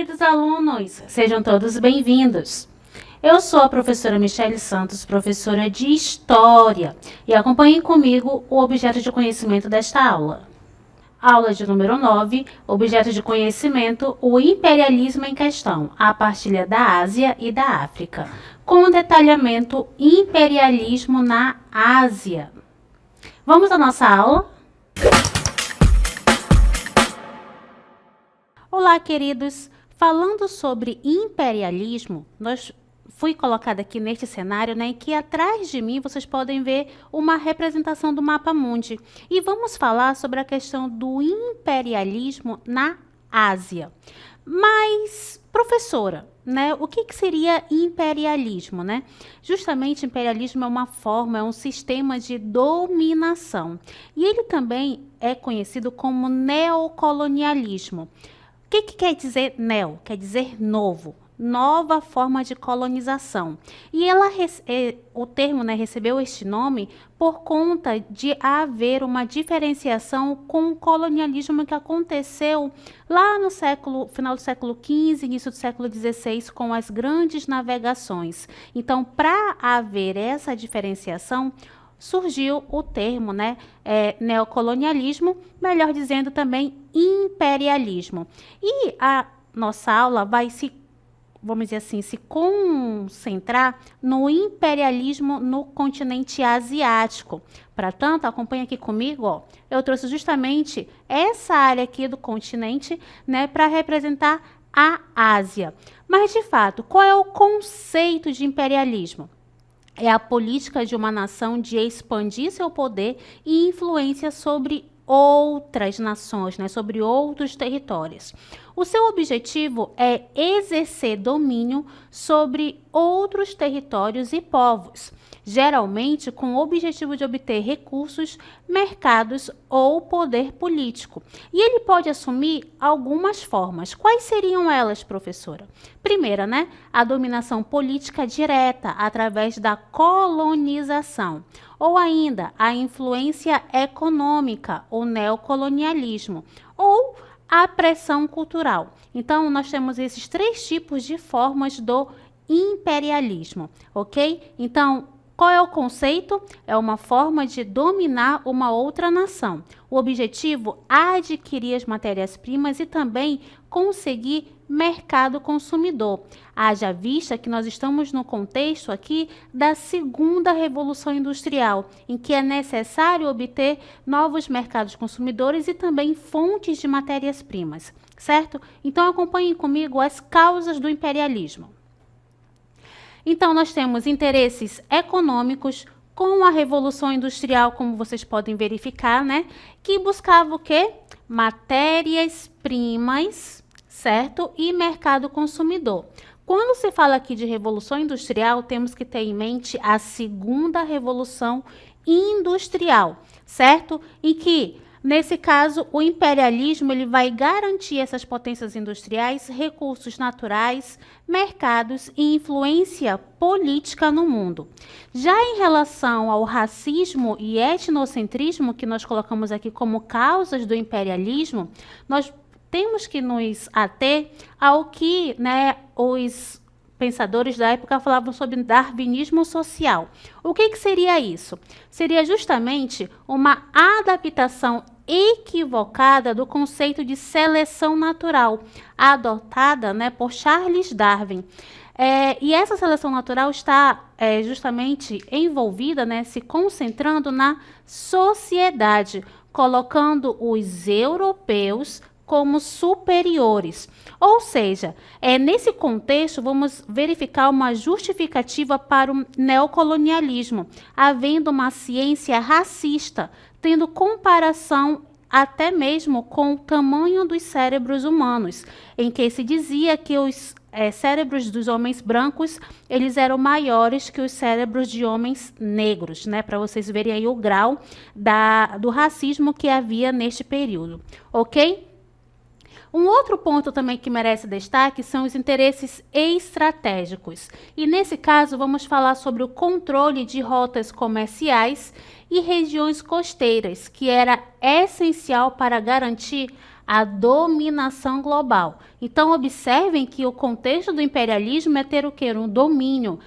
queridos alunos, sejam todos bem-vindos. Eu sou a professora Michele Santos, professora de História, e acompanhem comigo o objeto de conhecimento desta aula. Aula de número 9, objeto de conhecimento, o imperialismo em questão, a partilha da Ásia e da África, com o detalhamento imperialismo na Ásia. Vamos à nossa aula? Olá, queridos! Falando sobre imperialismo, fui colocada aqui neste cenário, né, em que atrás de mim vocês podem ver uma representação do mapa mundi. E vamos falar sobre a questão do imperialismo na Ásia. Mas, professora, né, o que seria imperialismo, né? Justamente, imperialismo é uma forma, é um sistema de dominação. E ele também é conhecido como neocolonialismo. O que quer dizer neo? Quer dizer novo, nova forma de colonização. E o termo, né, recebeu este nome por conta de haver uma diferenciação com o colonialismo que aconteceu lá no final do século XV, início do século XVI, com as grandes navegações. Então, para haver essa diferenciação, surgiu o termo, né, neocolonialismo, melhor dizendo também imperialismo. E a nossa aula vai vamos dizer assim, se concentrar no imperialismo no continente asiático. Para tanto, acompanha aqui comigo, ó, eu trouxe justamente essa área aqui do continente, né, para representar a Ásia. Mas, de fato, qual é o conceito de imperialismo? É a política de uma nação de expandir seu poder e influência sobre outras nações, né, sobre outros territórios. O seu objetivo é exercer domínio sobre outros territórios e povos, geralmente com o objetivo de obter recursos, mercados ou poder político. E ele pode assumir algumas formas. Quais seriam elas, professora? Primeira, né, a dominação política direta através da colonização, ou ainda a influência econômica, o neocolonialismo, ou a pressão cultural. Então, nós temos esses três tipos de formas do imperialismo, ok? Então, qual é o conceito? É uma forma de dominar uma outra nação. O objetivo é adquirir as matérias-primas e também conseguir mercado consumidor. Haja vista que nós estamos no contexto aqui da segunda revolução industrial, em que é necessário obter novos mercados consumidores e também fontes de matérias-primas, certo? Então, acompanhem comigo as causas do imperialismo. Então, nós temos interesses econômicos com a Revolução Industrial, como vocês podem verificar, né? Que buscava o quê? Matérias-primas, certo? E mercado consumidor. Quando se fala aqui de Revolução Industrial, temos que ter em mente a segunda Revolução Industrial, certo? Em que, nesse caso, o imperialismo ele vai garantir essas potências industriais, recursos naturais, mercados e influência política no mundo. Já em relação ao racismo e etnocentrismo, que nós colocamos aqui como causas do imperialismo, nós temos que nos ater ao que, né, os pensadores da época falavam sobre darwinismo social. O que seria isso? Seria justamente uma adaptação equivocada do conceito de seleção natural, adotada, né, por Charles Darwin. E essa seleção natural está justamente envolvida, né, se concentrando na sociedade, colocando os europeus como superiores. Ou seja, nesse contexto, vamos verificar uma justificativa para o neocolonialismo, havendo uma ciência racista, tendo comparação até mesmo com o tamanho dos cérebros humanos, em que se dizia que os cérebros dos homens brancos, eles eram maiores que os cérebros de homens negros, né? Para vocês verem aí o grau do racismo que havia neste período, ok? Um outro ponto também que merece destaque são os interesses estratégicos. E nesse caso, vamos falar sobre o controle de rotas comerciais e regiões costeiras, que era essencial para garantir a dominação global. Então, observem que o contexto do imperialismo é ter o quê? Um domínio,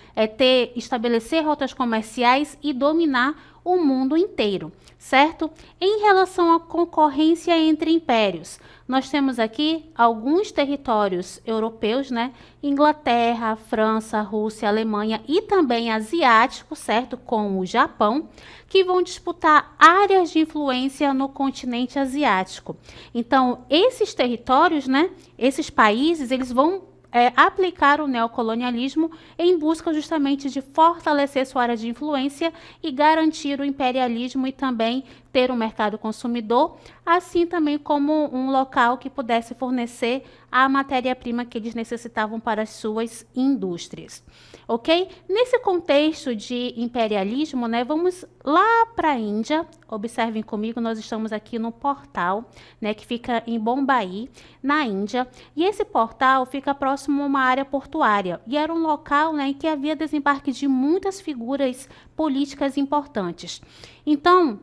estabelecer rotas comerciais e dominar o mundo inteiro, certo? Em relação à concorrência entre impérios, nós temos aqui alguns territórios europeus, né? Inglaterra, França, Rússia, Alemanha e também asiáticos, certo? Com o Japão, que vão disputar áreas de influência no continente asiático. Então, esses territórios, né? Esses países, eles vão aplicar o neocolonialismo em busca justamente de fortalecer sua área de influência e garantir o imperialismo e também ter um mercado consumidor, assim também como um local que pudesse fornecer a matéria-prima que eles necessitavam para as suas indústrias. Ok? Nesse contexto de imperialismo, né, vamos lá para a Índia. Observem comigo, nós estamos aqui no portal, né, que fica em Bombaí, na Índia. E esse portal fica próximo a uma área portuária. E era um local, né, em que havia desembarque de muitas figuras políticas importantes. Então,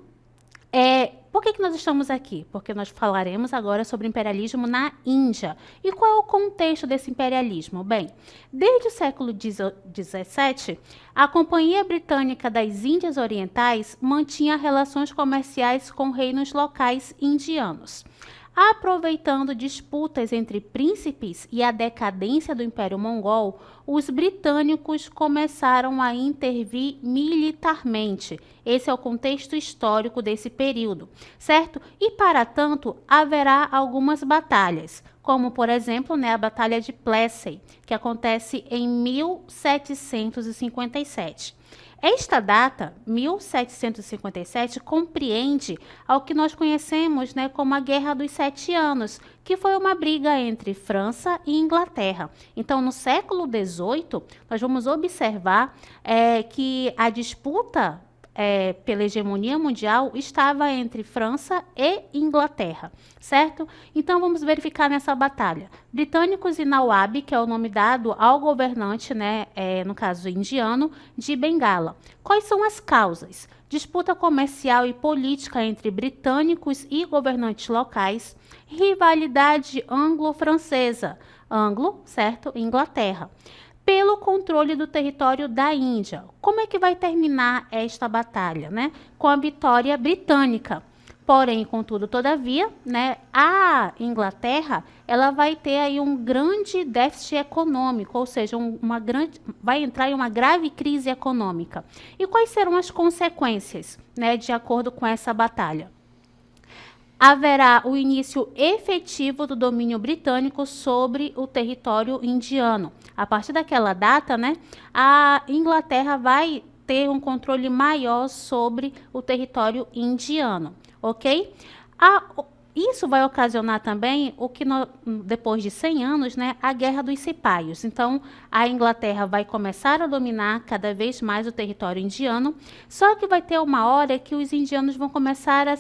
por que nós estamos aqui? Porque nós falaremos agora sobre imperialismo na Índia. E qual é o contexto desse imperialismo? Bem, desde o século XVII, a Companhia Britânica das Índias Orientais mantinha relações comerciais com reinos locais indianos. Aproveitando disputas entre príncipes e a decadência do Império Mongol, os britânicos começaram a intervir militarmente. Esse é o contexto histórico desse período, certo? E, para tanto, haverá algumas batalhas, como, por exemplo, né, a Batalha de Plessey, que acontece em 1757. Esta data, 1757, compreende ao que nós conhecemos, né, como a Guerra dos Sete Anos, que foi uma briga entre França e Inglaterra. Então, no século XVIII, nós vamos observar que a disputa pela hegemonia mundial estava entre França e Inglaterra, certo? Então, vamos verificar nessa batalha. Britânicos e Nawab, que é o nome dado ao governante, né, no caso indiano, de Bengala. Quais são as causas? Disputa comercial e política entre britânicos e governantes locais, rivalidade anglo-francesa, anglo, certo? Inglaterra. Pelo controle do território da Índia. Como é que vai terminar esta batalha, né? Com a vitória britânica. Porém, contudo, todavia, né, a Inglaterra, ela vai ter aí um grande déficit econômico, ou seja, vai entrar em uma grave crise econômica. E quais serão as consequências, né, de acordo com essa batalha? Haverá o início efetivo do domínio britânico sobre o território indiano. A partir daquela data, né, a Inglaterra vai ter um controle maior sobre o território indiano, ok? Isso vai ocasionar também depois de 100 anos, né, a Guerra dos Cipaios. Então, a Inglaterra vai começar a dominar cada vez mais o território indiano, só que vai ter uma hora que os indianos vão começar a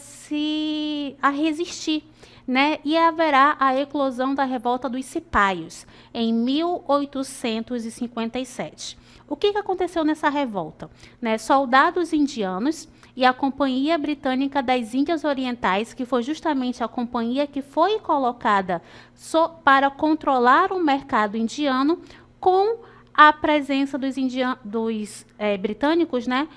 resistir, né, e haverá a eclosão da Revolta dos Cipaios, em 1857. O que aconteceu nessa revolta? Né, soldados indianos e a Companhia Britânica das Índias Orientais, que foi justamente a companhia que foi colocada para controlar o mercado indiano, com a presença dos britânicos, né,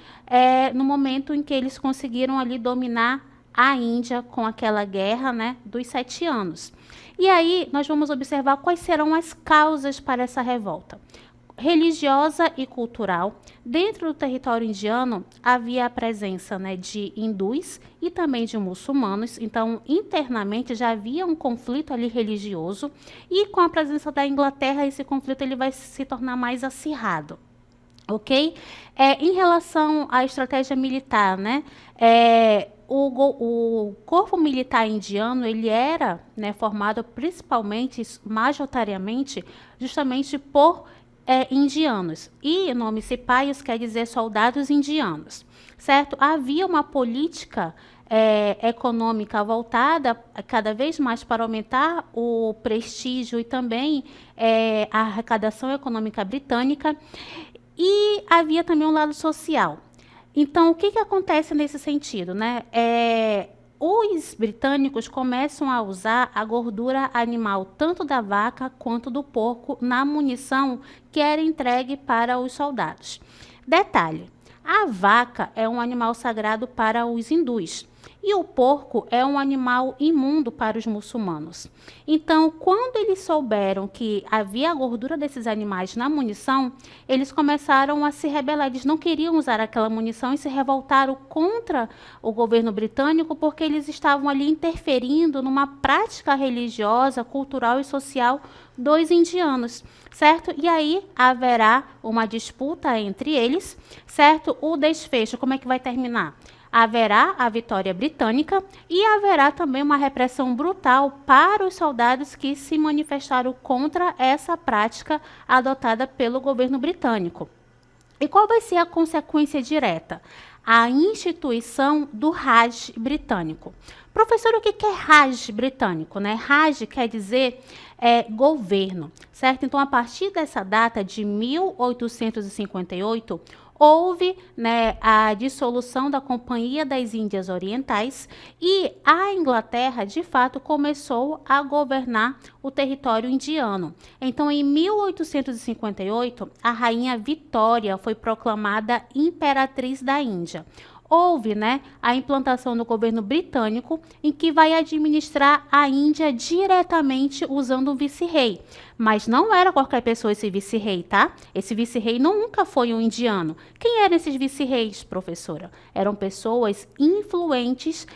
no momento em que eles conseguiram ali dominar a Índia com aquela guerra, né, dos 7 anos. E aí nós vamos observar quais serão as causas para essa revolta. Religiosa e cultural. Dentro do território indiano havia a presença, né, de hindus e também de muçulmanos. Então, internamente já havia um conflito ali religioso, e com a presença da Inglaterra esse conflito ele vai se tornar mais acirrado. Ok? Em relação à estratégia militar, né, o corpo militar indiano ele era, né, formado principalmente, majoritariamente, justamente por indianos. E o nome Cipaios quer dizer soldados indianos, certo? Havia uma política econômica voltada cada vez mais para aumentar o prestígio e também a arrecadação econômica britânica, e havia também um lado social. Então, o que acontece nesse sentido, né? os britânicos começam a usar a gordura animal tanto da vaca quanto do porco na munição que era entregue para os soldados. Detalhe: a vaca é um animal sagrado para os hindus e o porco é um animal imundo para os muçulmanos. Então, quando eles souberam que havia a gordura desses animais na munição, eles começaram a se rebelar. Eles não queriam usar aquela munição e se revoltaram contra o governo britânico porque eles estavam ali interferindo numa prática religiosa, cultural e social dos indianos, certo? E aí haverá uma disputa entre eles, certo? O desfecho, como é que vai terminar? Haverá a vitória britânica e haverá também uma repressão brutal para os soldados que se manifestaram contra essa prática adotada pelo governo britânico. E qual vai ser a consequência direta? A instituição do Raj britânico. Professor, o que é Raj britânico, né? Raj quer dizer governo, certo? Então, a partir dessa data de 1858, houve, né, a dissolução da Companhia das Índias Orientais e a Inglaterra, de fato, começou a governar o território indiano. Então, em 1858, a rainha Vitória foi proclamada imperatriz da Índia. Houve, né, a implantação do governo britânico, em que vai administrar a Índia diretamente usando um vice-rei. Mas não era qualquer pessoa esse vice-rei, tá? Esse vice-rei nunca foi um indiano. Quem eram esses vice-reis, professora? Eram pessoas influentes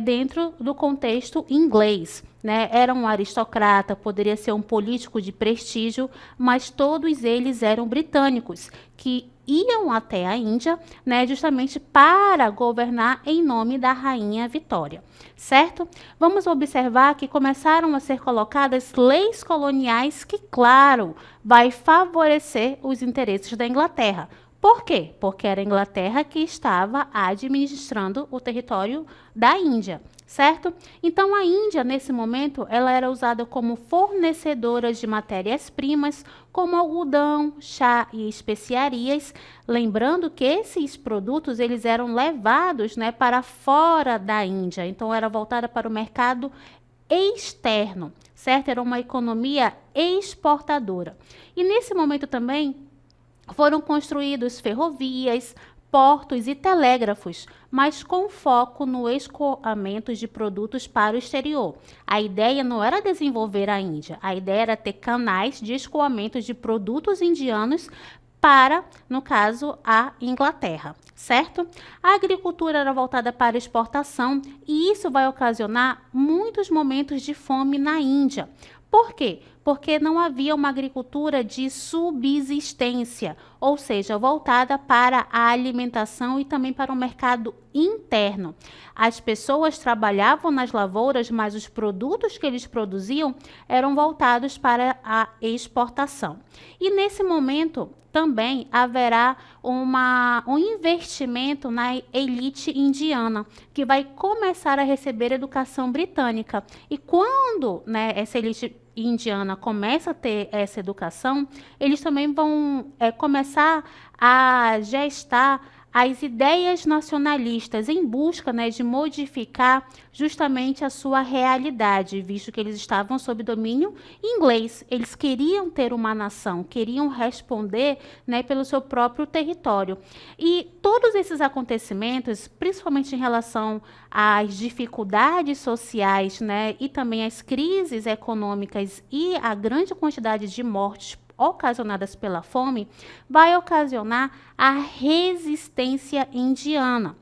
dentro do contexto inglês, né? Era um aristocrata, poderia ser um político de prestígio, mas todos eles eram britânicos, que iam até a Índia, né, justamente para governar em nome da rainha Vitória, certo? Vamos observar que começaram a ser colocadas leis coloniais que, claro, vai favorecer os interesses da Inglaterra. Por quê? Porque era a Inglaterra que estava administrando o território da Índia, certo? Então, a Índia, nesse momento, ela era usada como fornecedora de matérias-primas, como algodão, chá e especiarias, lembrando que esses produtos eles eram levados, né, para fora da Índia, então era voltada para o mercado externo, certo? Era uma economia exportadora. E nesse momento também foram construídos ferrovias, portos e telégrafos, mas com foco no escoamento de produtos para o exterior. A ideia não era desenvolver a Índia, a ideia era ter canais de escoamento de produtos indianos para, no caso, a Inglaterra, certo? A agricultura era voltada para exportação e isso vai ocasionar muitos momentos de fome na Índia. Por quê? Porque não havia uma agricultura de subsistência, ou seja, voltada para a alimentação e também para o mercado interno. As pessoas trabalhavam nas lavouras, mas os produtos que eles produziam eram voltados para a exportação. E nesse momento também haverá um investimento na elite indiana, que vai começar a receber educação britânica. E quando, né, essa elite indiana começa a ter essa educação, eles também vão começar a gestar as ideias nacionalistas em busca, né, de modificar justamente a sua realidade, visto que eles estavam sob domínio inglês. Eles queriam ter uma nação, queriam responder, né, pelo seu próprio território. E todos esses acontecimentos, principalmente em relação às dificuldades sociais, né, e também às crises econômicas e a grande quantidade de mortes ocasionadas pela fome, vai ocasionar a resistência indiana.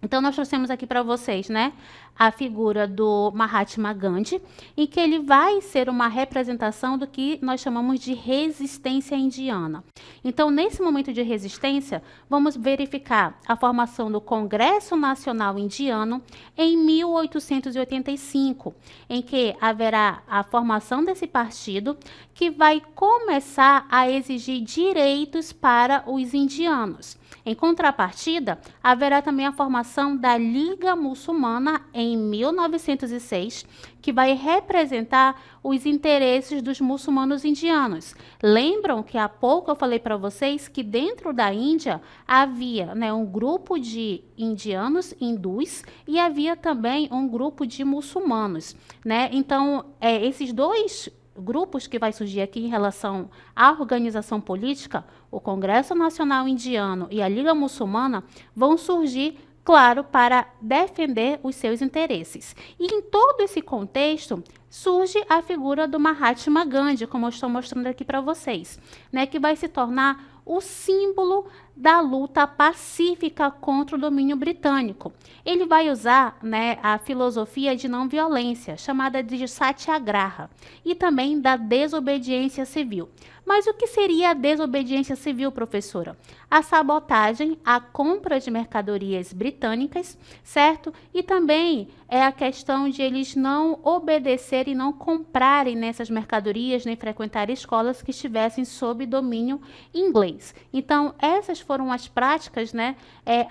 Então, nós trouxemos aqui para vocês, né, a figura do Mahatma Gandhi, em que ele vai ser uma representação do que nós chamamos de resistência indiana. Então, nesse momento de resistência, vamos verificar a formação do Congresso Nacional Indiano em 1885, em que haverá a formação desse partido que vai começar a exigir direitos para os indianos. Em contrapartida, haverá também a formação da Liga Muçulmana em em 1906, que vai representar os interesses dos muçulmanos indianos. Lembram que há pouco eu falei para vocês que dentro da Índia havia, né, um grupo de indianos, hindus, e havia também um grupo de muçulmanos, né? Então, esses dois grupos que vai surgir aqui em relação à organização política, o Congresso Nacional Indiano e a Liga Muçulmana, vão surgir, claro, para defender os seus interesses. E em todo esse contexto, surge a figura do Mahatma Gandhi, como eu estou mostrando aqui para vocês, né, que vai se tornar o símbolo da luta pacífica contra o domínio britânico. Ele vai usar, né, a filosofia de não violência, chamada de Satyagraha, e também da desobediência civil. Mas o que seria a desobediência civil, professora? A sabotagem, a compra de mercadorias britânicas, certo? E também é a questão de eles não obedecerem e não comprarem nessas mercadorias, nem frequentar escolas que estivessem sob domínio inglês. Então, essas foram as práticas, né,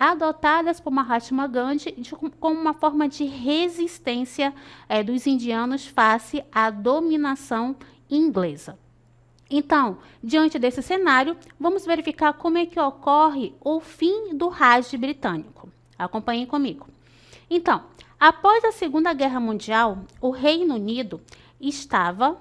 adotadas por Mahatma Gandhi como uma forma de resistência dos indianos face à dominação inglesa. Então, diante desse cenário, vamos verificar como é que ocorre o fim do Raj britânico. Acompanhem comigo. Então, após a Segunda Guerra Mundial, o Reino Unido estava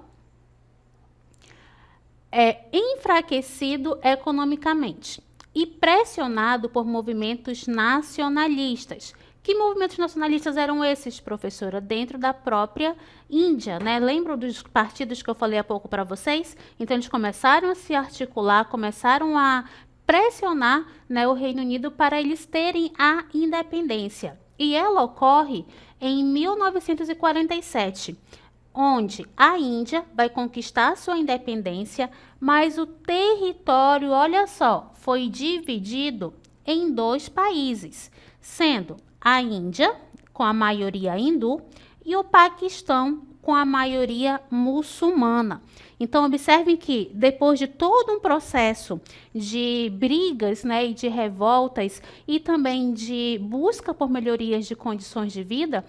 enfraquecido economicamente e pressionado por movimentos nacionalistas. Que movimentos nacionalistas eram esses, professora? Dentro da própria Índia, né? Lembram dos partidos que eu falei há pouco para vocês? Então, eles começaram a se articular, começaram a pressionar, né, o Reino Unido para eles terem a independência. E ela ocorre em 1947, onde a Índia vai conquistar sua independência, mas o território, olha só, foi dividido em dois países, sendo a Índia, com a maioria hindu, e o Paquistão, com a maioria muçulmana. Então, observem que, depois de todo um processo de brigas, né, e de revoltas, e também de busca por melhorias de condições de vida,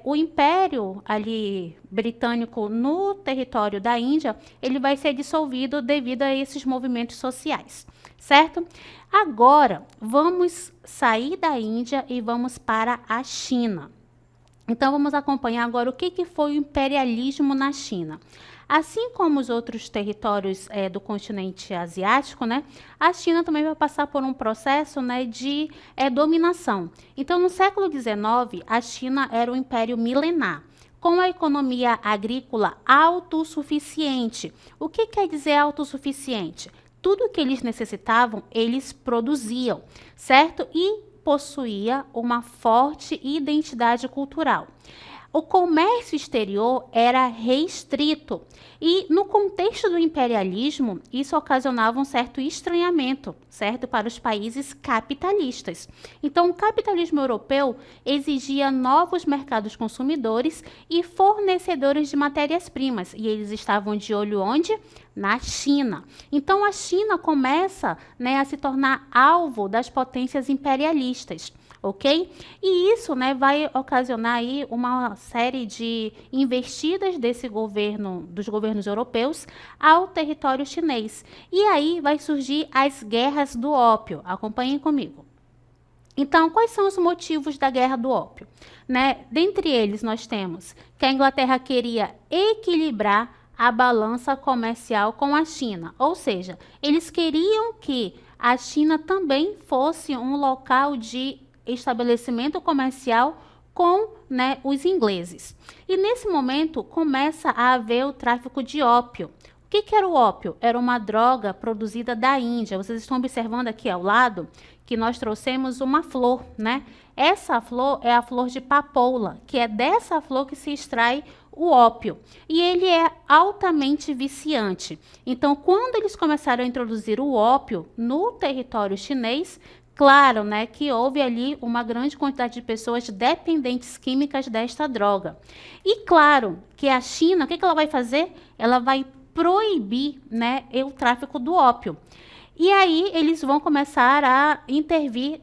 o Império ali britânico no território da Índia, ele vai ser dissolvido devido a esses movimentos sociais, certo? Agora, vamos sair da Índia e vamos para a China. Então, vamos acompanhar agora o que foi o imperialismo na China. Assim como os outros territórios do continente asiático, né, a China também vai passar por um processo, né, de dominação. Então, no século XIX, a China era um império milenar, com a economia agrícola autossuficiente. O que quer dizer autossuficiente? Tudo que eles necessitavam, eles produziam, certo? E possuía uma forte identidade cultural. O comércio exterior era restrito e, no contexto do imperialismo, isso ocasionava um certo estranhamento, certo, para os países capitalistas. Então, o capitalismo europeu exigia novos mercados consumidores e fornecedores de matérias-primas, e eles estavam de olho onde? Na China. Então, a China começa, né, a se tornar alvo das potências imperialistas. Ok? E isso, né, vai ocasionar aí uma série de investidas desse governo, dos governos europeus, ao território chinês. E aí vai surgir as guerras do ópio. Acompanhem comigo. Então, quais são os motivos da guerra do ópio? Né? Dentre eles, nós temos que a Inglaterra queria equilibrar a balança comercial com a China, ou seja, eles queriam que a China também fosse um local de estabelecimento comercial com, né, os ingleses. E nesse momento começa a haver o tráfico de ópio. O que era o ópio? Era uma droga produzida da Índia. Vocês estão observando aqui ao lado que nós trouxemos uma flor, né? Essa flor é a flor de papoula, que é dessa flor que se extrai o ópio. E ele é altamente viciante. Então, quando eles começaram a introduzir o ópio no território chinês, claro, né, que houve ali uma grande quantidade de pessoas dependentes químicas desta droga. E claro que a China, o que ela vai fazer? Ela vai proibir, né, o tráfico do ópio. E aí eles vão começar a intervir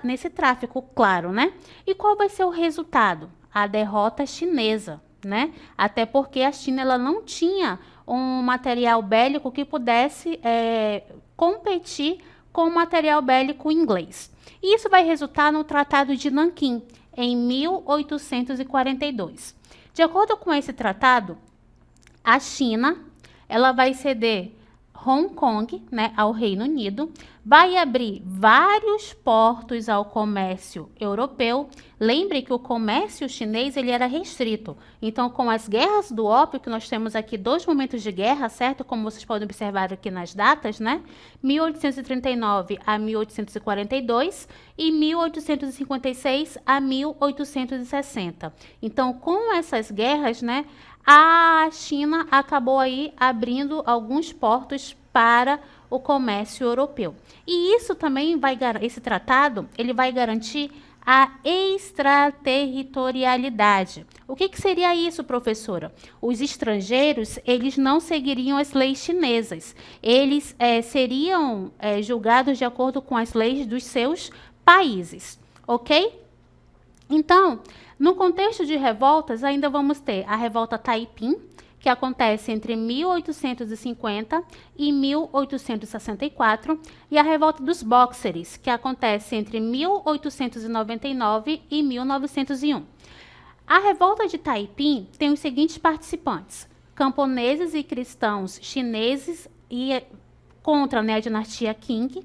nesse tráfico, claro, né? E qual vai ser o resultado? A derrota chinesa, né? Até porque a China ela não tinha um material bélico que pudesse competir com o material bélico inglês. E isso vai resultar no Tratado de Nanquim, em 1842. De acordo com esse tratado, a China ela vai ceder Hong Kong, né, ao Reino Unido, vai abrir vários portos ao comércio europeu. Lembre que o comércio chinês ele era restrito. Então, com as guerras do ópio, que nós temos aqui 2 momentos de guerra, certo? Como vocês podem observar aqui nas datas, né? 1839 a 1842 e 1856 a 1860. Então, com essas guerras, né, a China acabou aí abrindo alguns portos para o comércio europeu. E isso também esse tratado, ele vai garantir a extraterritorialidade. O que seria isso, professora? Os estrangeiros, eles não seguiriam as leis chinesas. Eles seriam julgados de acordo com as leis dos seus países, ok? Então, no contexto de revoltas, ainda vamos ter a revolta Taiping, que acontece entre 1850 e 1864, e a revolta dos Bóxeres, que acontece entre 1899 e 1901. A revolta de Taiping tem os seguintes participantes: camponeses e cristãos chineses contra, né, a dinastia Qing.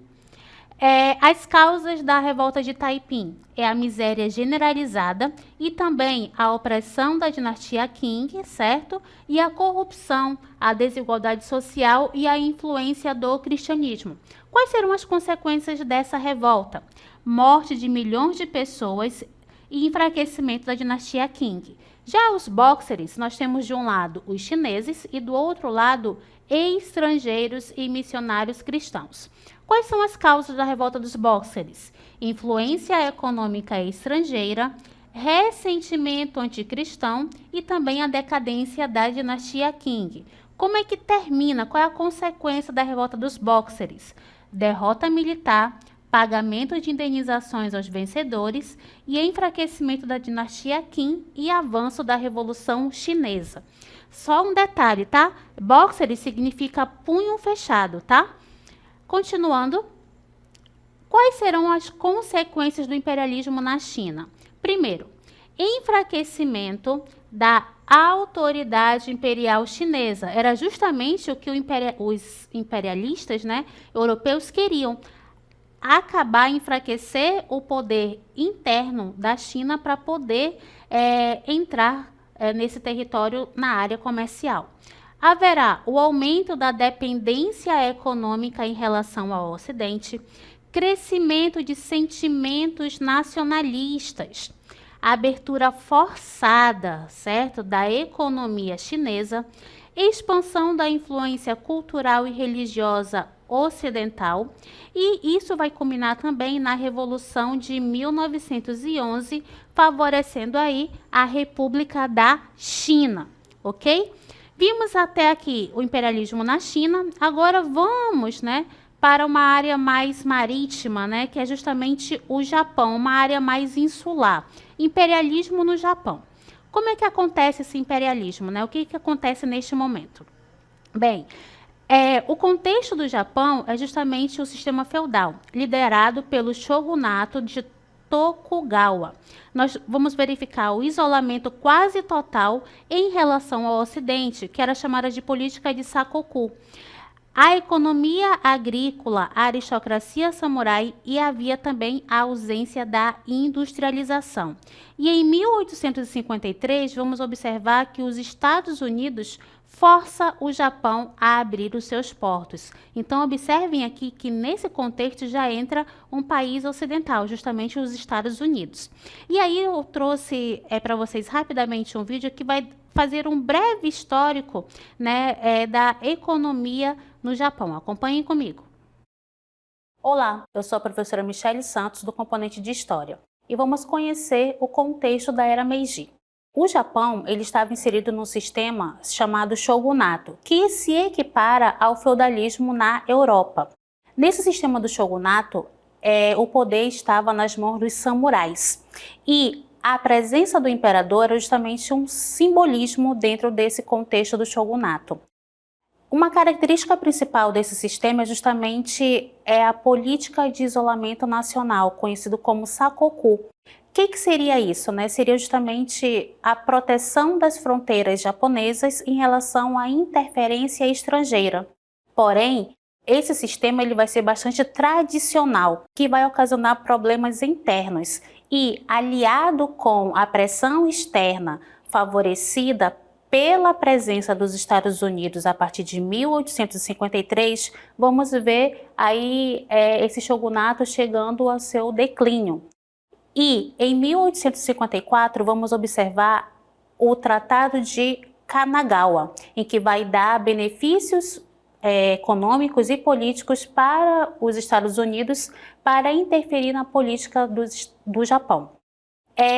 As causas da revolta de Taiping é a miséria generalizada e também a opressão da dinastia Qing, certo? E a corrupção, a desigualdade social e a influência do cristianismo. Quais serão as consequências dessa revolta? Morte de milhões de pessoas e enfraquecimento da dinastia Qing. Já os Bóxeres, nós temos de um lado os chineses e do outro lado estrangeiros e missionários cristãos. Quais são as causas da revolta dos Bóxeres? Influência econômica estrangeira, ressentimento anticristão e também a decadência da dinastia Qing. Como é que termina? Qual é a consequência da revolta dos Bóxeres? Derrota militar, pagamento de indenizações aos vencedores e enfraquecimento da dinastia Qing e avanço da Revolução Chinesa. Só um detalhe, tá? Bóxeres significa punho fechado, tá? Continuando, quais serão as consequências do imperialismo na China? Primeiro, enfraquecimento da autoridade imperial chinesa. Era justamente o que os imperialistas, né, europeus queriam. Acabar, enfraquecer o poder interno da China para poder entrar nesse território na área comercial. Haverá o aumento da dependência econômica em relação ao Ocidente, crescimento de sentimentos nacionalistas, abertura forçada, certo, da economia chinesa, expansão da influência cultural e religiosa ocidental, e isso vai culminar também na Revolução de 1911, favorecendo aí a República da China, ok? Vimos até aqui o imperialismo na China, agora vamos, né, para uma área mais marítima, né, que é justamente o Japão, uma área mais insular. Imperialismo no Japão. Como é que acontece esse imperialismo, né? O que acontece neste momento? Bem, o contexto do Japão é justamente o sistema feudal, liderado pelo shogunato de Tokugawa. Nós vamos verificar o isolamento quase total em relação ao Ocidente, que era chamada de política de Sakoku. A economia agrícola, a aristocracia samurai e havia também a ausência da industrialização. E em 1853, vamos observar que os Estados Unidos força o Japão a abrir os seus portos. Então, observem aqui que nesse contexto já entra um país ocidental, justamente os Estados Unidos. E aí eu trouxe para vocês rapidamente um vídeo que vai fazer um breve histórico, né, da economia no Japão. Acompanhem comigo. Olá, eu sou a professora Michele Santos, do componente de História, e vamos conhecer o contexto da Era Meiji. O Japão ele estava inserido num sistema chamado shogunato, que se equipara ao feudalismo na Europa. Nesse sistema do shogunato, o poder estava nas mãos dos samurais. E a presença do imperador era justamente um simbolismo dentro desse contexto do shogunato. Uma característica principal desse sistema é justamente a política de isolamento nacional, conhecido como sakoku. O que seria isso, né? Seria justamente a proteção das fronteiras japonesas em relação à interferência estrangeira. Porém, esse sistema ele vai ser bastante tradicional, que vai ocasionar problemas internos e, aliado com a pressão externa favorecida pela presença dos Estados Unidos a partir de 1853, vamos ver aí esse shogunato chegando ao seu declínio. E em 1854 vamos observar o Tratado de Kanagawa, em que vai dar benefícios econômicos e políticos para os Estados Unidos para interferir na política do Japão.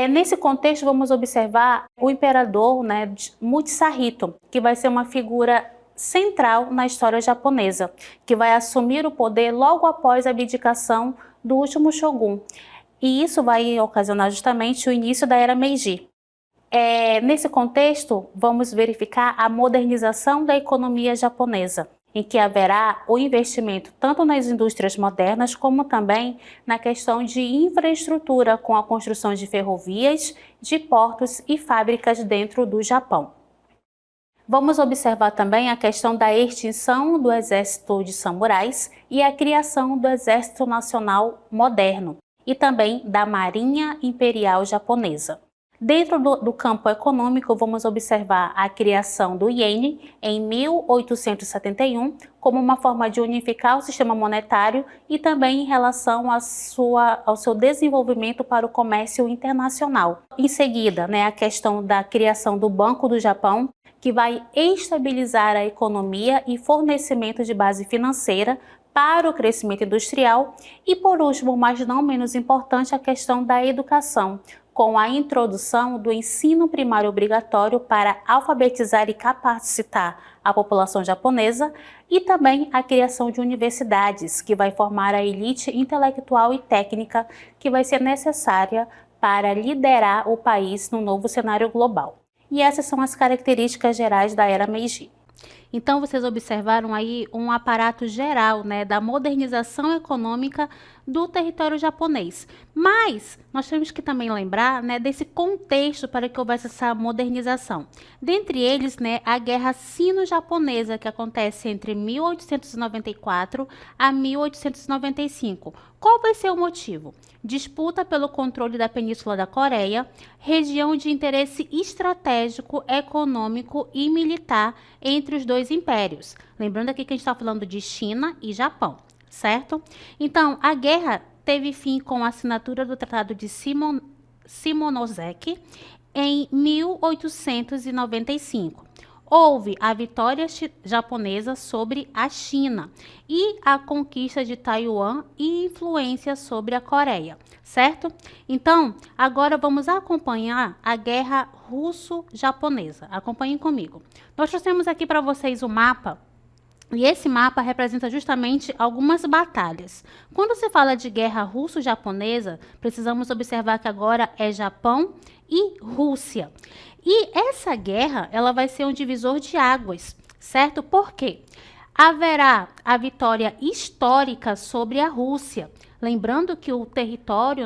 Nesse contexto, vamos observar o imperador, né, Mutsuhito, que vai ser uma figura central na história japonesa, que vai assumir o poder logo após a abdicação do último shogun. E isso vai ocasionar justamente o início da Era Meiji. Nesse contexto, vamos verificar a modernização da economia japonesa, em que haverá o investimento tanto nas indústrias modernas como também na questão de infraestrutura, com a construção de ferrovias, de portos e fábricas dentro do Japão. Vamos observar também a questão da extinção do exército de samurais e a criação do Exército Nacional Moderno e também da Marinha Imperial Japonesa. Dentro do campo econômico, vamos observar a criação do iene em 1871 como uma forma de unificar o sistema monetário e também em relação ao seu desenvolvimento para o comércio internacional. Em seguida, a questão da criação do Banco do Japão, que vai estabilizar a economia e fornecimento de base financeira para o crescimento industrial. E por último, mas não menos importante, a questão da educação, com a introdução do ensino primário obrigatório para alfabetizar e capacitar a população japonesa e também a criação de universidades, que vai formar a elite intelectual e técnica que vai ser necessária para liderar o país no novo cenário global. E essas são as características gerais da Era Meiji. Então, vocês observaram aí um aparato geral, da modernização econômica do território japonês. Mas nós temos que também lembrar, desse contexto para que houvesse essa modernização. Dentre eles, a Guerra Sino-Japonesa, que acontece entre 1894 a 1895. Qual vai ser o motivo? Disputa pelo controle da Península da Coreia, região de interesse estratégico, econômico e militar entre os dois impérios. Lembrando aqui que a gente está falando de China e Japão, certo? Então, a guerra teve fim com a assinatura do Tratado de Shimonoseki em 1895. Houve a vitória japonesa sobre a China e a conquista de Taiwan e influência sobre a Coreia, certo? Então, agora vamos acompanhar a Guerra Russo-Japonesa. Acompanhem comigo. Nós trouxemos aqui para vocês o mapa. E esse mapa representa justamente algumas batalhas. Quando se fala de guerra russo-japonesa, precisamos observar que agora é Japão e Rússia. E essa guerra, ela vai ser um divisor de águas, certo? Por quê? Haverá a vitória histórica sobre a Rússia. Lembrando que o território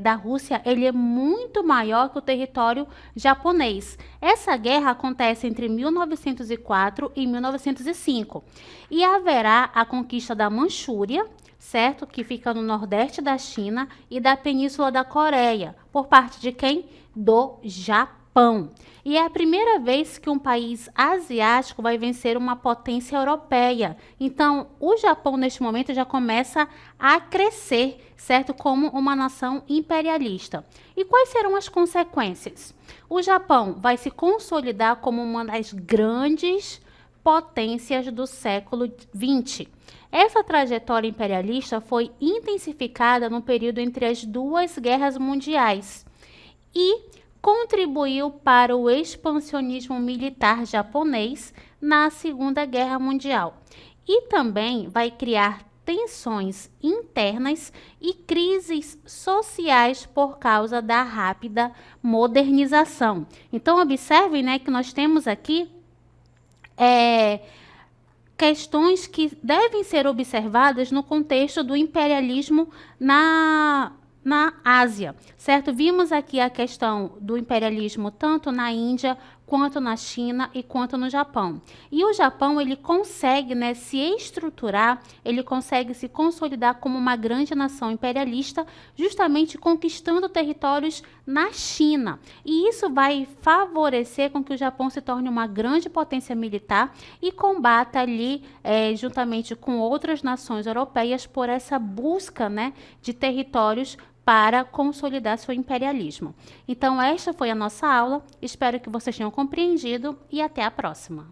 da Rússia ele é muito maior que o território japonês. Essa guerra acontece entre 1904 e 1905. E haverá a conquista da Manchúria, certo? Que fica no nordeste da China e da Península da Coreia. Por parte de quem? Do Japão. E é a primeira vez que um país asiático vai vencer uma potência europeia. Então, o Japão, neste momento, já começa a crescer, certo? Como uma nação imperialista. E quais serão as consequências? O Japão vai se consolidar como uma das grandes potências do século XX. Essa trajetória imperialista foi intensificada no período entre as duas guerras mundiais e contribuiu para o expansionismo militar japonês na Segunda Guerra Mundial e também vai criar tensões internas e crises sociais por causa da rápida modernização. Então, observem, né, que nós temos aqui questões que devem ser observadas no contexto do imperialismo na Ásia, certo? Vimos aqui a questão do imperialismo tanto na Índia, quanto na China e quanto no Japão. E o Japão, ele consegue, né, se estruturar, ele consegue se consolidar como uma grande nação imperialista, justamente conquistando territórios na China. E isso vai favorecer com que o Japão se torne uma grande potência militar e combata ali, juntamente com outras nações europeias, por essa busca, né, de territórios para consolidar seu imperialismo. Então, esta foi a nossa aula. Espero que vocês tenham compreendido e até a próxima.